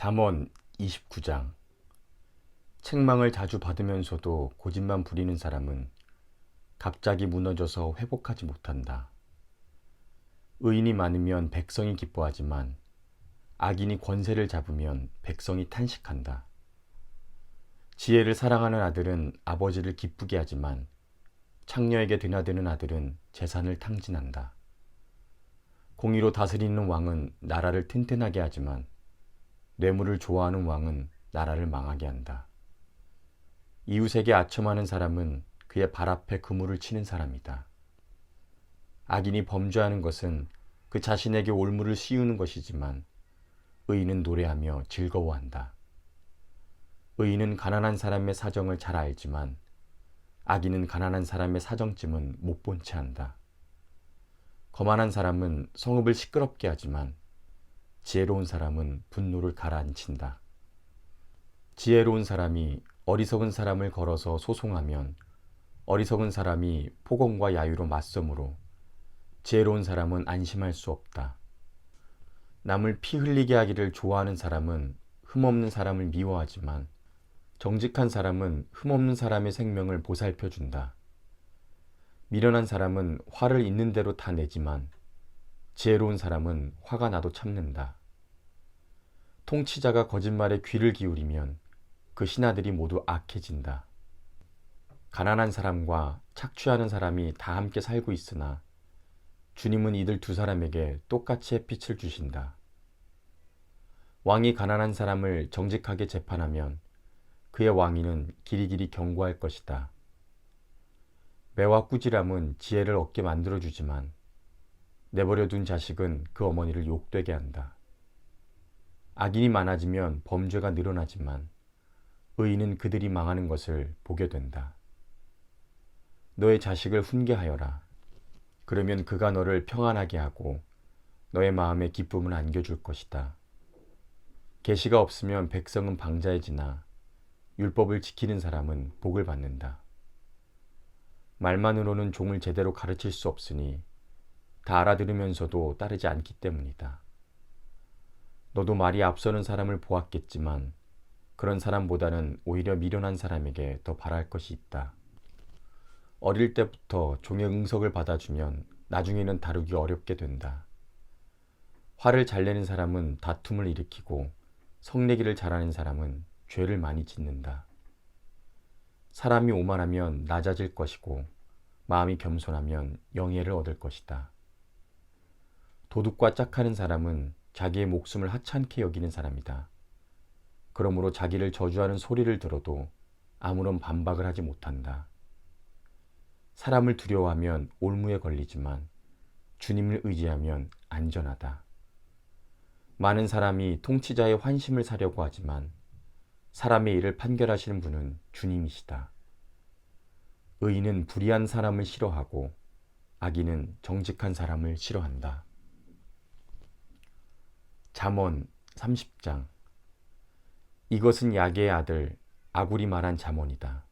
잠언 29장. 책망을 자주 받으면서도 고집만 부리는 사람은 갑자기 무너져서 회복하지 못한다. 의인이 많으면 백성이 기뻐하지만 악인이 권세를 잡으면 백성이 탄식한다. 지혜를 사랑하는 아들은 아버지를 기쁘게 하지만 창녀에게 드나드는 아들은 재산을 탕진한다. 공의로 다스리는 왕은 나라를 튼튼하게 하지만 뇌물을 좋아하는 왕은 나라를 망하게 한다. 이웃에게 아첨하는 사람은 그의 발 앞에 그물을 치는 사람이다. 악인이 범죄하는 것은 그 자신에게 올무를 씌우는 것이지만 의인은 노래하며 즐거워한다. 의인은 가난한 사람의 사정을 잘 알지만 악인은 가난한 사람의 사정쯤은 못 본 채 한다. 거만한 사람은 성읍을 시끄럽게 하지만 지혜로운 사람은 분노를 가라앉힌다. 지혜로운 사람이 어리석은 사람을 걸어서 소송하면 어리석은 사람이 폭언과 야유로 맞서므로 지혜로운 사람은 안심할 수 없다. 남을 피 흘리게 하기를 좋아하는 사람은 흠없는 사람을 미워하지만 정직한 사람은 흠없는 사람의 생명을 보살펴준다. 미련한 사람은 화를 있는 대로 다 내지만 지혜로운 사람은 화가 나도 참는다. 통치자가 거짓말에 귀를 기울이면 그 신하들이 모두 악해진다. 가난한 사람과 착취하는 사람이 다 함께 살고 있으나 주님은 이들 두 사람에게 똑같이 햇빛을 주신다. 왕이 가난한 사람을 정직하게 재판하면 그의 왕위는 길이길이 견고할 것이다. 매와 꾸지람은 지혜를 얻게 만들어주지만 내버려둔 자식은 그 어머니를 욕되게 한다. 악인이 많아지면 범죄가 늘어나지만 의인은 그들이 망하는 것을 보게 된다. 너의 자식을 훈계하여라. 그러면 그가 너를 평안하게 하고 너의 마음에 기쁨을 안겨줄 것이다. 계시가 없으면 백성은 방자해지나 율법을 지키는 사람은 복을 받는다. 말만으로는 종을 제대로 가르칠 수 없으니 다 알아들으면서도 따르지 않기 때문이다. 너도 말이 앞서는 사람을 보았겠지만 그런 사람보다는 오히려 미련한 사람에게 더 바랄 것이 있다. 어릴 때부터 종의 응석을 받아주면 나중에는 다루기 어렵게 된다. 화를 잘 내는 사람은 다툼을 일으키고 성내기를 잘하는 사람은 죄를 많이 짓는다. 사람이 오만하면 낮아질 것이고 마음이 겸손하면 영예를 얻을 것이다. 도둑과 짝하는 사람은 자기의 목숨을 하찮게 여기는 사람이다. 그러므로 자기를 저주하는 소리를 들어도 아무런 반박을 하지 못한다. 사람을 두려워하면 올무에 걸리지만 주님을 의지하면 안전하다. 많은 사람이 통치자의 환심을 사려고 하지만 사람의 일을 판결하시는 분은 주님이시다. 의인은 불의한 사람을 싫어하고 악인은 정직한 사람을 싫어한다. 잠언 30장. 이것은 야게의 아들 아굴이 말한 잠언이다.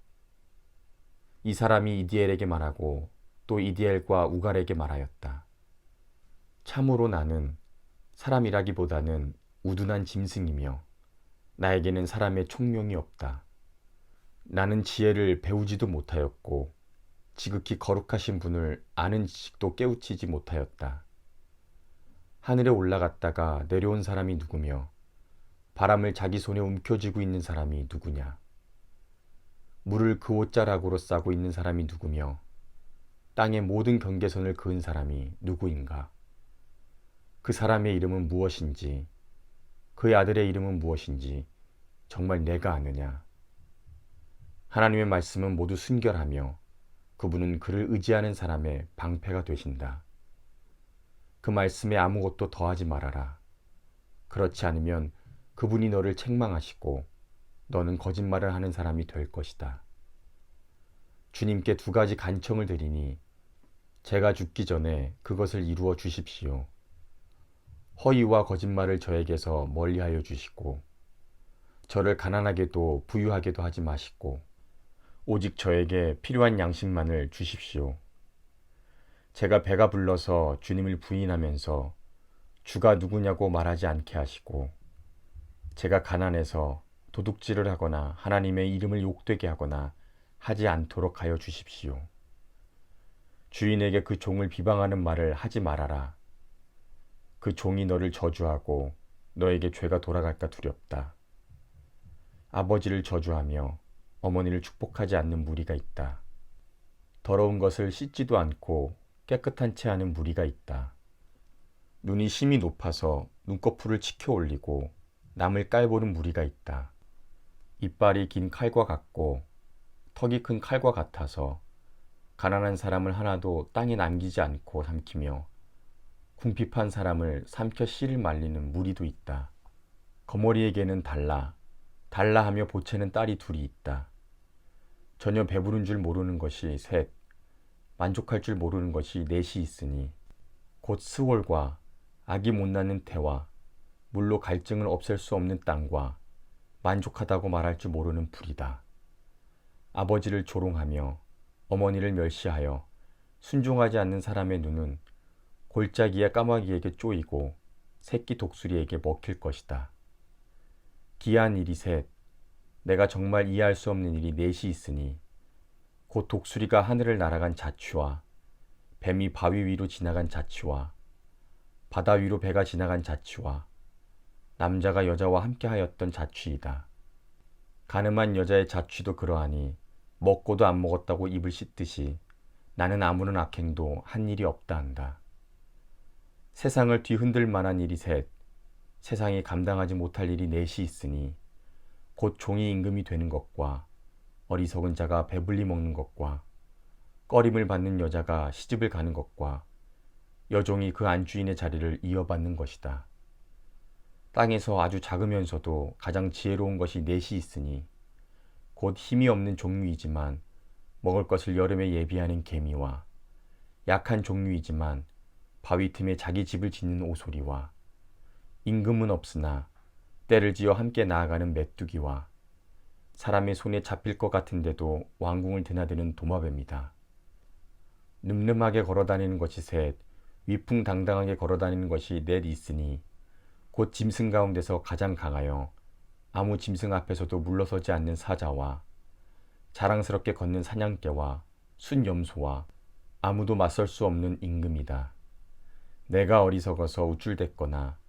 이 사람이 이디엘에게 말하고 또 이디엘과 우갈에게 말하였다. 참으로 나는 사람이라기보다는 우둔한 짐승이며 나에게는 사람의 총명이 없다. 나는 지혜를 배우지도 못하였고 지극히 거룩하신 분을 아는 지식도 깨우치지 못하였다. 하늘에 올라갔다가 내려온 사람이 누구며 바람을 자기 손에 움켜쥐고 있는 사람이 누구냐. 물을 그 옷자락으로 싸고 있는 사람이 누구며 땅의 모든 경계선을 그은 사람이 누구인가. 그 사람의 이름은 무엇인지 그의 아들의 이름은 무엇인지 정말 내가 아느냐. 하나님의 말씀은 모두 순결하며 그분은 그를 의지하는 사람의 방패가 되신다. 그 말씀에 아무것도 더하지 말아라. 그렇지 않으면 그분이 너를 책망하시고 너는 거짓말을 하는 사람이 될 것이다. 주님께 두 가지 간청을 드리니 제가 죽기 전에 그것을 이루어 주십시오. 허위와 거짓말을 저에게서 멀리하여 주시고 저를 가난하게도 부유하게도 하지 마시고 오직 저에게 필요한 양식만을 주십시오. 제가 배가 불러서 주님을 부인하면서 주가 누구냐고 말하지 않게 하시고 제가 가난해서 도둑질을 하거나 하나님의 이름을 욕되게 하거나 하지 않도록 하여 주십시오. 주인에게 그 종을 비방하는 말을 하지 말아라. 그 종이 너를 저주하고 너에게 죄가 돌아갈까 두렵다. 아버지를 저주하며 어머니를 축복하지 않는 무리가 있다. 더러운 것을 씻지도 않고 깨끗한 채 하는 무리가 있다. 눈이 심히 높아서 눈꺼풀을 치켜 올리고 남을 깔보는 무리가 있다. 이빨이 긴 칼과 같고 턱이 큰 칼과 같아서 가난한 사람을 하나도 땅에 남기지 않고 삼키며 궁핍한 사람을 삼켜 씨를 말리는 무리도 있다. 거머리에게는 달라 하며 보채는 딸이 둘이 있다. 전혀 배부른 줄 모르는 것이 셋, 만족할 줄 모르는 것이 넷이 있으니 곧 스월과 아기 못 낳는 태와 물로 갈증을 없앨 수 없는 땅과 만족하다고 말할 줄 모르는 불이다. 아버지를 조롱하며 어머니를 멸시하여 순종하지 않는 사람의 눈은 골짜기의 까마귀에게 쪼이고 새끼 독수리에게 먹힐 것이다. 기이한 일이 셋, 내가 정말 이해할 수 없는 일이 넷이 있으니 곧 독수리가 하늘을 날아간 자취와 뱀이 바위 위로 지나간 자취와 바다 위로 배가 지나간 자취와 남자가 여자와 함께 하였던 자취이다. 가늠한 여자의 자취도 그러하니 먹고도 안 먹었다고 입을 씻듯이 나는 아무런 악행도 한 일이 없다 한다. 세상을 뒤흔들 만한 일이 셋, 세상이 감당하지 못할 일이 넷이 있으니 곧 종이 임금이 되는 것과 어리석은 자가 배불리 먹는 것과 꺼림을 받는 여자가 시집을 가는 것과 여종이 그 안주인의 자리를 이어받는 것이다. 땅에서 아주 작으면서도 가장 지혜로운 것이 넷이 있으니 곧 힘이 없는 종류이지만 먹을 것을 여름에 예비하는 개미와 약한 종류이지만 바위 틈에 자기 집을 짓는 오소리와 임금은 없으나 때를 지어 함께 나아가는 메뚜기와 사람의 손에 잡힐 것 같은데도 왕궁을 드나드는 도마뱀이다. 늠름하게 걸어다니는 것이 셋, 위풍당당하게 걸어다니는 것이 넷 있으니 곧 짐승 가운데서 가장 강하여 아무 짐승 앞에서도 물러서지 않는 사자와 자랑스럽게 걷는 사냥개와 순염소와 아무도 맞설 수 없는 임금이다. 내가 어리석어서 우쭐댔거나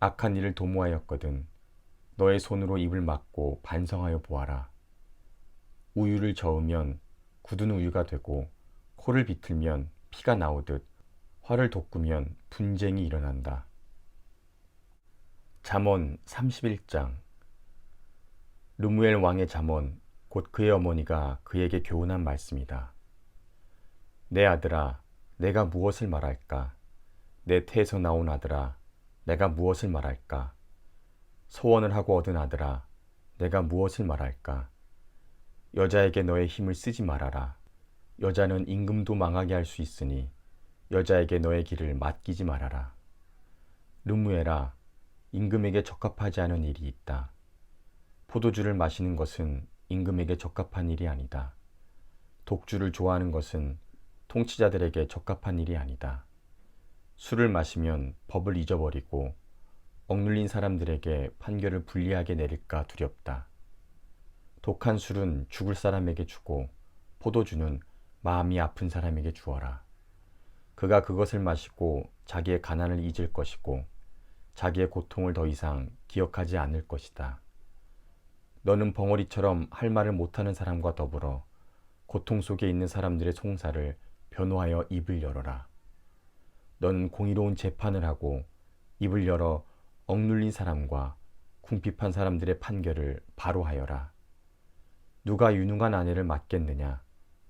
악한 일을 도모하였거든 너의 손으로 입을 막고 반성하여 보아라. 우유를 저으면 굳은 우유가 되고 코를 비틀면 피가 나오듯 화를 돋구면 분쟁이 일어난다. 잠언 31장. 르무엘 왕의 잠언 곧 그의 어머니가 그에게 교훈한 말씀이다. 내 아들아, 내가 무엇을 말할까? 내 태에서 나온 아들아, 내가 무엇을 말할까? 소원을 하고 얻은 아들아, 내가 무엇을 말할까? 여자에게 너의 힘을 쓰지 말아라. 여자는 임금도 망하게 할 수 있으니 여자에게 너의 길을 맡기지 말아라. 르무엘아, 임금에게 적합하지 않은 일이 있다. 포도주를 마시는 것은 임금에게 적합한 일이 아니다. 독주를 좋아하는 것은 통치자들에게 적합한 일이 아니다. 술을 마시면 법을 잊어버리고 억눌린 사람들에게 판결을 불리하게 내릴까 두렵다. 독한 술은 죽을 사람에게 주고 포도주는 마음이 아픈 사람에게 주어라. 그가 그것을 마시고 자기의 가난을 잊을 것이고 자기의 고통을 더 이상 기억하지 않을 것이다. 너는 벙어리처럼 할 말을 못하는 사람과 더불어 고통 속에 있는 사람들의 송사를 변호하여 입을 열어라. 너는 공의로운 재판을 하고 입을 열어 억눌린 사람과 궁핍한 사람들의 판결을 바로 하여라. 누가 유능한 아내를 맡겠느냐?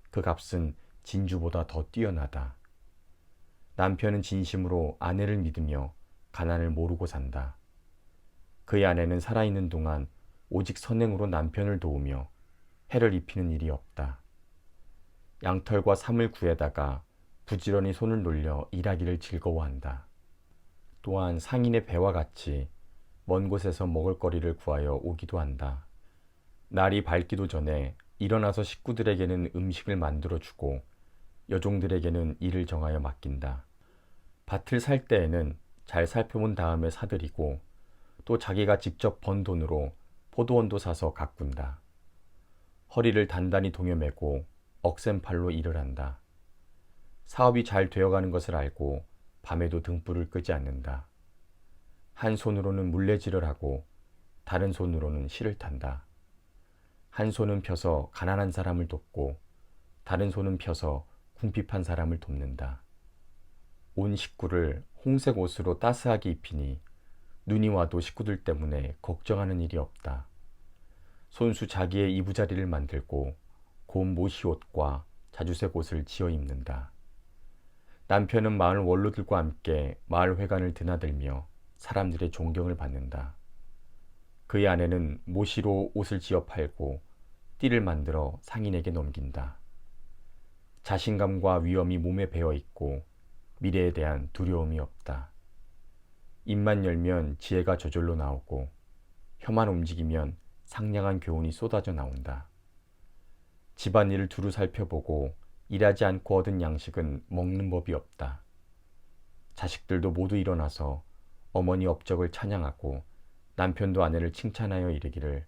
그 값은 진주보다 더 뛰어나다. 남편은 진심으로 아내를 믿으며 가난을 모르고 산다. 그의 아내는 살아있는 동안 오직 선행으로 남편을 도우며 해를 입히는 일이 없다. 양털과 삼을 구에다가 부지런히 손을 놀려 일하기를 즐거워한다. 또한 상인의 배와 같이 먼 곳에서 먹을거리를 구하여 오기도 한다. 날이 밝기도 전에 일어나서 식구들에게는 음식을 만들어주고 여종들에게는 일을 정하여 맡긴다. 밭을 살 때에는 잘 살펴본 다음에 사들이고 또 자기가 직접 번 돈으로 포도원도 사서 가꾼다. 허리를 단단히 동여매고 억센 팔로 일을 한다. 사업이 잘 되어가는 것을 알고 밤에도 등불을 끄지 않는다. 한 손으로는 물레질을 하고 다른 손으로는 실을 탄다. 한 손은 펴서 가난한 사람을 돕고 다른 손은 펴서 궁핍한 사람을 돕는다. 온 식구를 홍색 옷으로 따스하게 입히니 눈이 와도 식구들 때문에 걱정하는 일이 없다. 손수 자기의 이부자리를 만들고 고운 모시옷과 자주색 옷을 지어 입는다. 남편은 마을 원로들과 함께 마을 회관을 드나들며 사람들의 존경을 받는다. 그의 아내는 모시로 옷을 지어 팔고 띠를 만들어 상인에게 넘긴다. 자신감과 위엄이 몸에 배어 있고 미래에 대한 두려움이 없다. 입만 열면 지혜가 저절로 나오고 혀만 움직이면 상냥한 교훈이 쏟아져 나온다. 집안일을 두루 살펴보고 일하지 않고 얻은 양식은 먹는 법이 없다. 자식들도 모두 일어나서 어머니 업적을 찬양하고 남편도 아내를 칭찬하여 이르기를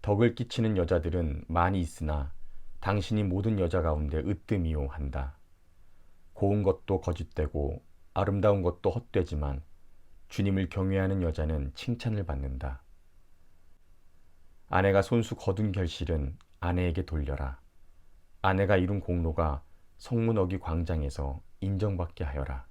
덕을 끼치는 여자들은 많이 있으나 당신이 모든 여자 가운데 으뜸이요 한다. 고운 것도 거짓되고 아름다운 것도 헛되지만 주님을 경외하는 여자는 칭찬을 받는다. 아내가 손수 거둔 결실은 아내에게 돌려라. 아내가 이룬 공로가 성문어기 광장에서 인정받게 하여라.